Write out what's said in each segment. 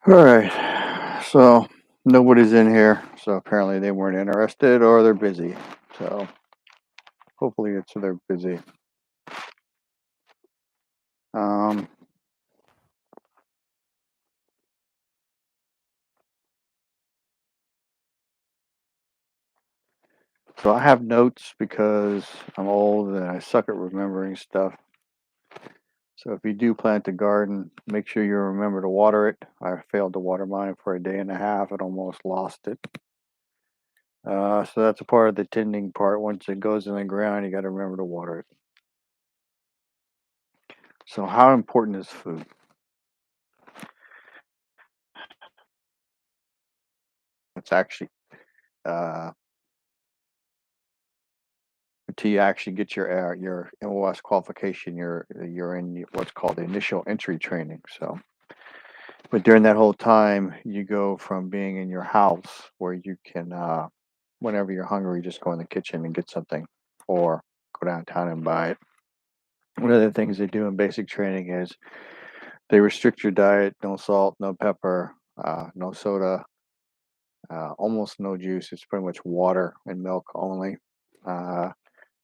All right. So nobody's in here. So apparently they weren't interested or they're busy. So hopefully it's they're busy. Um, so I have notes because I'm old and I suck at remembering stuff. So if you do plant a garden, make sure you remember to water it. I failed to water mine for a day and a half and almost lost it. So that's a part of the tending part. Once it goes in the ground, you got to remember to water it. So how important is food? It's actually uh, until you actually get your MOS qualification, you're in what's called the initial entry training. So, but during that whole time, you go from being in your house where you can, whenever you're hungry, just go in the kitchen and get something, or go downtown and buy it. One of the things they do in basic training is they restrict your diet: no salt, no pepper, no soda, almost no juice. It's pretty much water and milk only. Uh,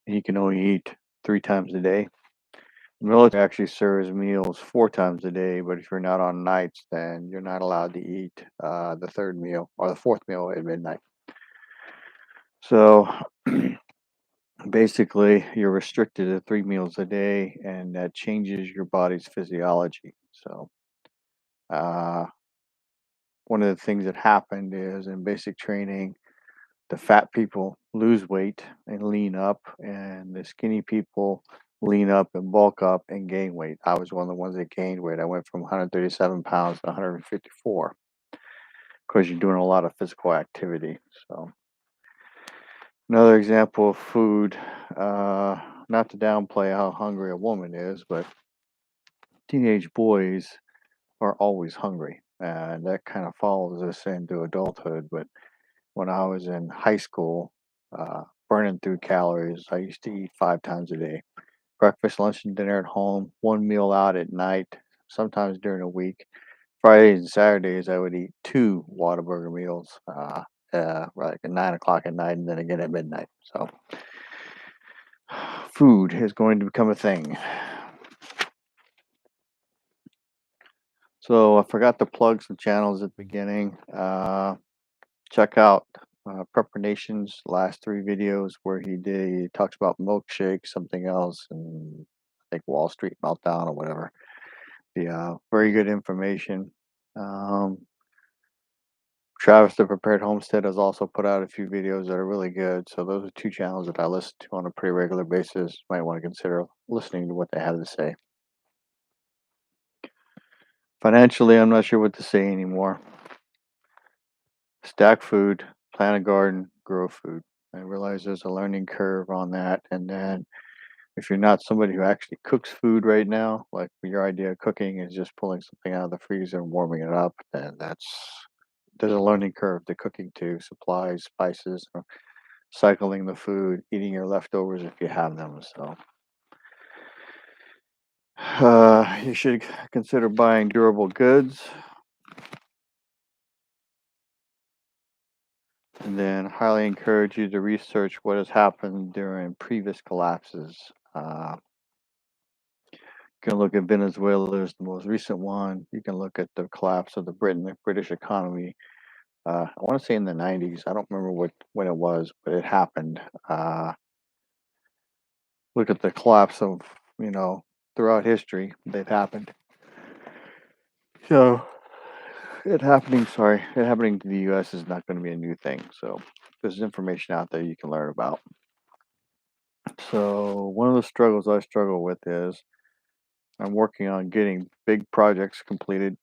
and you can only eat 3 times a day. The military actually serves meals 4 times a day, but if you're not on nights, then you're not allowed to eat the third meal or the fourth meal at midnight. So basically, you're restricted to 3 meals a day, and that changes your body's physiology. So uh, one of the things that happened is in basic training, the fat people lose weight and lean up, and the skinny people lean up and bulk up and gain weight. I was one of the ones that gained weight. I went from 137 pounds to 154 because you're doing a lot of physical activity. So, another example of food, not to downplay how hungry a woman is, but teenage boys are always hungry. And that kind of follows us into adulthood. But when I was in high school, burning through calories, I used to eat 5 times a day: breakfast, lunch, and dinner at home, one meal out at night, sometimes during a week. Fridays and Saturdays, I would eat two Whataburger meals, like at 9 o'clock at night and then again at midnight. So, food is going to become a thing. So, I forgot to plug some channels at the beginning. Check out Prepper Nation's last 3 videos where he talks about milkshakes, something else, and I think Wall Street Meltdown or whatever. Yeah, very good information. Um, Travis the Prepared Homestead has also put out a few videos that are really good. So those are 2 channels that I listen to on a pretty regular basis. Might want to consider listening to what they have to say. Financially, I'm not sure what to say anymore. Stack food, plant a garden, grow food. I realize there's a learning curve on that. And then if you're not somebody who actually cooks food right now, like your idea of cooking is just pulling something out of the freezer and warming it up, then there's a learning curve to cooking too. Supplies, spices, or cycling the food, eating your leftovers if you have them. So you should consider buying durable goods, and then highly encourage you to research what has happened during previous collapses. You can look at Venezuela as the most recent one. You can look at the collapse of the British economy. I want to say in the 90s. I don't remember when it was, but it happened. Look at the collapse of, you know, throughout history, they've happened. So it happening to the US is not going to be a new thing. So there's information out there you can learn about. So one of the struggles I struggle with is I'm working on getting big projects completed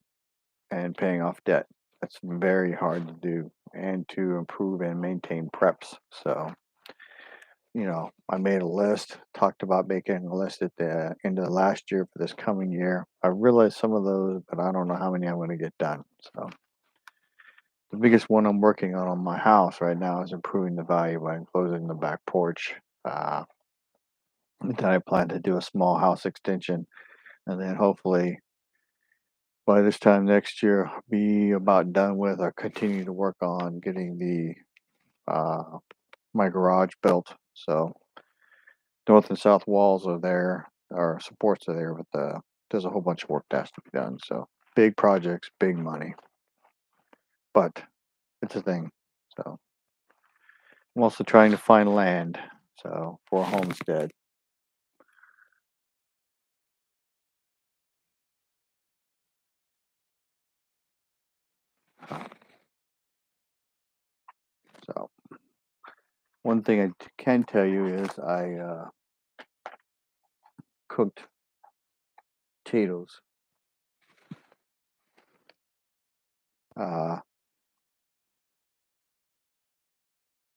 and paying off debt. That's very hard to do and to improve and maintain preps. So, I made a list, talked about making a list at the end of the last year for this coming year. I realized some of those, but I don't know how many I'm going to get done. So, the biggest one I'm working on my house right now is improving the value by enclosing the back porch. Uh, and then I plan to do a small house extension, and then hopefully by this time next year, be about done with or continue to work on getting the my garage built. So north and south walls are there, or supports are there, but there's a whole bunch of work that has to be done. So big projects, big money, but it's a thing. So I'm also trying to find land. So for a homestead. So one thing can tell you is I cooked potatoes uh,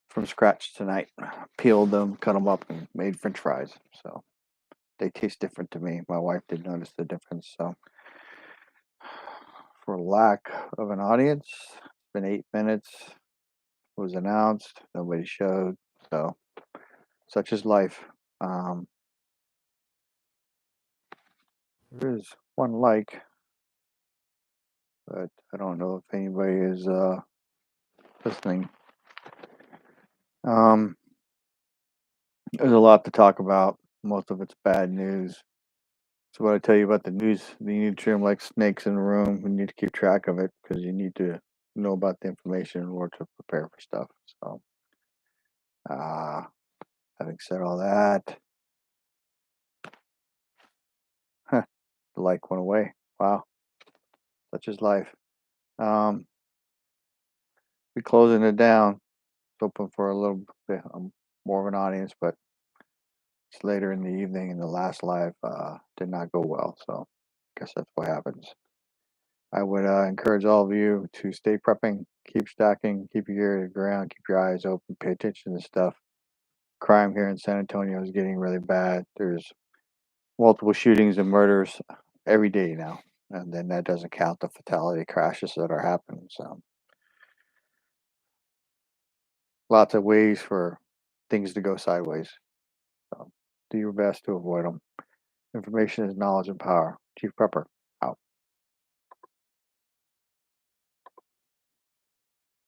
from scratch tonight. Peeled them, cut them up, and made French fries. So they taste different to me. My wife did notice the difference. So for lack of an audience, it's been 8 minutes. It was announced. Nobody showed. So such is life. Um, there is one like, but I don't know if anybody is listening. Um, there's a lot to talk about. Most of it's bad news. So what I tell you about the news, you need to treat them like snakes in a room. You need to keep track of it because you need to know about the information in order to prepare for stuff. So, uh, having said all that, the light went away. Wow, such is life. Um, we closing it down. It's open for a little bit more of an audience, but it's later in the evening, and the last live did not go well. So, I guess that's what happens. I would encourage all of you to stay prepping, keep stacking, keep your ear to the ground, keep your eyes open, pay attention to stuff. Crime here in San Antonio is getting really bad. There's multiple shootings and murders every day now, and then that doesn't count the fatality crashes that are happening. So, lots of ways for things to go sideways. So, do your best to avoid them. Information is knowledge and power. Chief Prepper.